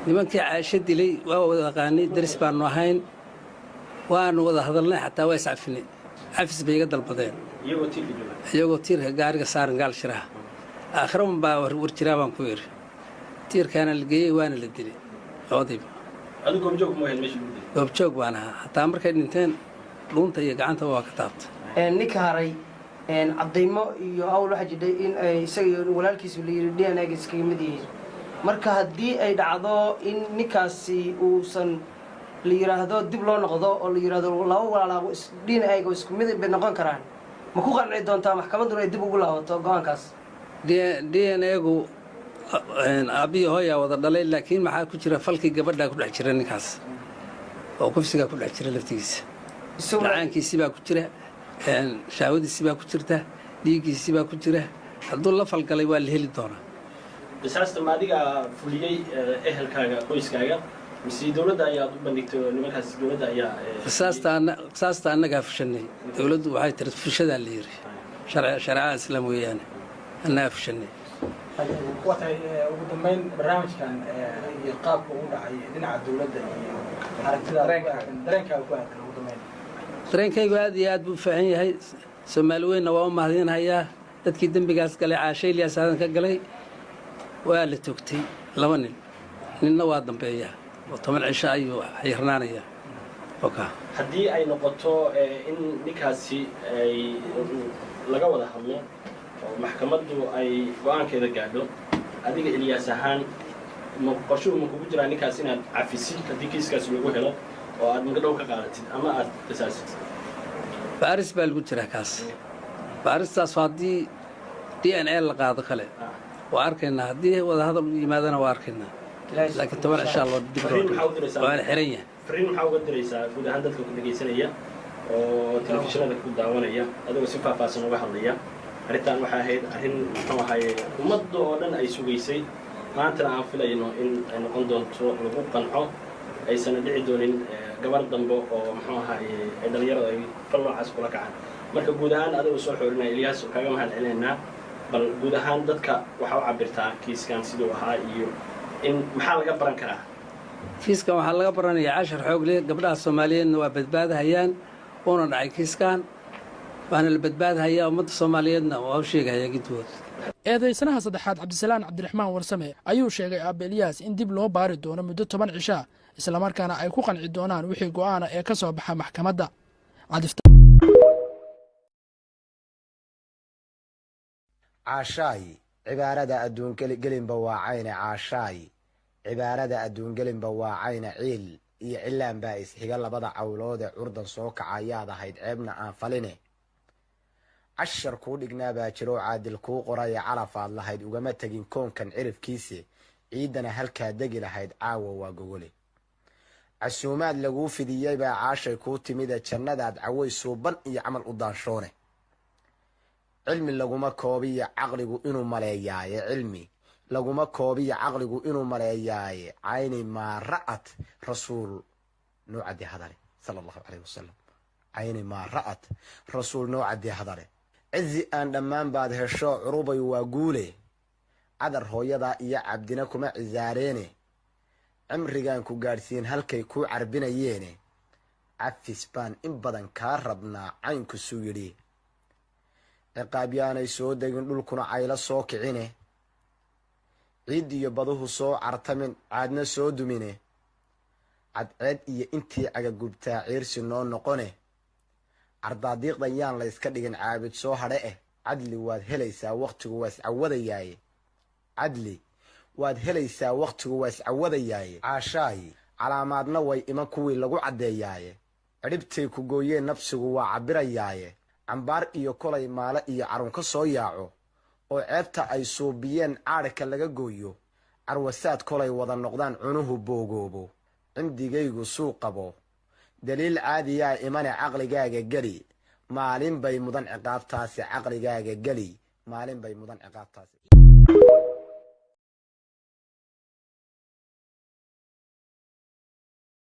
nimankii caasho dilay waa wada aqaanay daris baanu ahayn waanu wada hadalnay xataa waa iscafinay cafis bay iga dalbadeen iyagoo tiirka gaariga saaran gaal shiraha aakhiraban baa war jiraa baan ku yidhi tiirkaana la geeyey waana la dilay labadiiba goobjoog baan ahaa hataa markay dhinteen dhuunta iyo gacanta waa ka taabtay ninka haray cadaymo iyo hawl waxa jidhay in ay isaga walaalkiisu la yidhi DNA-ga iskaga mid yihiin marka haddii ay dhacdo in ninkaasi uusan la yiraahdo dib loo noqdo oo la yiraahdo laba walaalaabo DNA-ga isku mid bay noqon karaan ma ku qanci doontaa maxkamaduna ay dib ugu laabato go'aankaas DNA-gu abiyo hooyaa wada dhalay laakiin maxaa ku jira falkii gabadhaa ku dhex jira ninkaas oo kufsigaa ku dhex jira laftigiisa dhacaankiisii baa ku jira shaawadiisii baa ku jirta dhiiggiisii baa ku jira hadduu la falgalay waa la heli doonaa qisaasta ma adiga fuliyey ehelkaaga qoyskaaga mise dawladda ayaad u bandhigtay nimankaas dawladda ayaa qisaasta annagaa fushanay dawladdu waxay tiri fushadaa la yidhi shareecada islaam weeyaane annagaa fushanay waxay ugu dambeyn barnaamijkan iyo qaabka uu dhacay dhinaca dawladda iyo aragtida dareenkaaga ku aadka ugu dambeyn dareenkaygu aad iyo aad buu u fiican yahay Soomaali weynna waa u mahadinayaa dadkii dembigaas galay caasho Ilyas aadan ka galay waa la toogtay laba ninna waa dambeeyaa oo 10 cisho ayuu xirnaanayaa haddii ay noqoto in ninkaasi ay laga wada hadlo oo maxkamaddu ay go'aankeeda gaadho adiga Ilyas ahaan ma qorshuhu ma kugu jiraa ninkaas inaad cafisid haddii kiiskaas lagu helo oo aad magdhow ka qaadatid ama aad qisaasid baaris baa lagu jiraa kaas baaristaas haddii DNA la qaado kale waa arkaynaa haddii wada hadal u yimaadana waa arkaynaa laakiin 10 insha Allah dib waa xiran yahay fariin maxaa uga diraysaa guud ahaan dadka ku dhageysanaya oo telefishinada ku daawanaya adigoo si faahfaahsan uga hadlaya arrintan waxay ahayd arrin muxuu ahaayey ummadda oo dhan ay sugaysay maantana aan filayno in ay noqon doonto lagu qanco aysan dhici doonin gabar dambe oo muxuu ahaayey ay dhalinyarada ay fal noocaas kula kacaan marka guud ahaan adigoo soo xoorinaya Ilyas kaaga mahad celinaynaa bal guud ahaan dadka waxa u cabirtaa kiiskan siduu ahaa iyo in maxaa laga baran karaa kiiskan waxaa laga baranayaa cashar xoog leh gabdhaha Soomaaliyeedna waa badbaadahayaan una dhacay kiiskan waana la badbaadahayaa ummadda Soomaaliyeedna waa u sheegaya gidwood eedaysanaha saddexaad Cabdisalaan Cabdiraxmaan Warsame ayuu sheegay Aabe Ilyas in dib loo baari doono muddo 10 cisho isla markaana ay ku qanci doonaan wixii go'aan ee ka soo baxa maxkamadda caashaay cibaarada adduun gelinba waa cayne caashaay cibaarada adduun gelinba waa cayne ciil iyo cilaan baa isxiga labada cawlood ee curdan soo kaca ayaad ahayd ceebna aan faline cashar kuu dhignaa baa jiro caadil kuu qoray calafaad lahayd ugama tegin koonkan cirifkiisa ciidana halkaa degi lahayd caawa waa gogole casuumaad laguu fidiyey baa caashay kuu timida jannadaad caway suuban iyo camal u daanshoone cilmi laguma koobiyo caqligu inuu maleeyaaye cilmi laguma koobiyo caqligu inuu maleeyaaye cayni maa ra'at rasuul noocadii hadale sallallahu alayhi wasallam cayni maa ra'at rasuul noocadii hadale cizi aan dhammaan baad hesho curubay waa guule cadar hooyada iyo cabdina kuma cizaareene cimrigan ku gaadhsiin halkay kuu carbinayeene cafis baan in badan kaa rabnaa caynku suu yidhi ciqaab yaanay soo degin dhulkuna cayla soo kicine ciid iyo baduhu soo cartamin caadna soo dumine cadceed iyo intii cagagubtaa ciirsi noo noqone cardaadiiqdan yaan la yska dhigin caabid soo hadhe cadli waad helaysaa wakhtigu waa iscawadayaaye cadli waad helaysaa wakhtigu waa iscawadayaaye caashaay calaamaadna way iman kuwii lagu caddeeyaaye cidhibtay ku gooyeen nafsigu waa cabbirayaaye cambaar iyo kolay maale iyo carun ka soo yaaco oo ceebta ay suubiyeen caadhka laga gooyo carwasaad kolay wada noqdaan cunuhu boogoobo cimdigaygu suu qabo daliil caadiyaa imane caqligaaga geli maalin bay mudan ciqaabtaasi caqligaaga geli maalin bay mudan ciqaabtaasi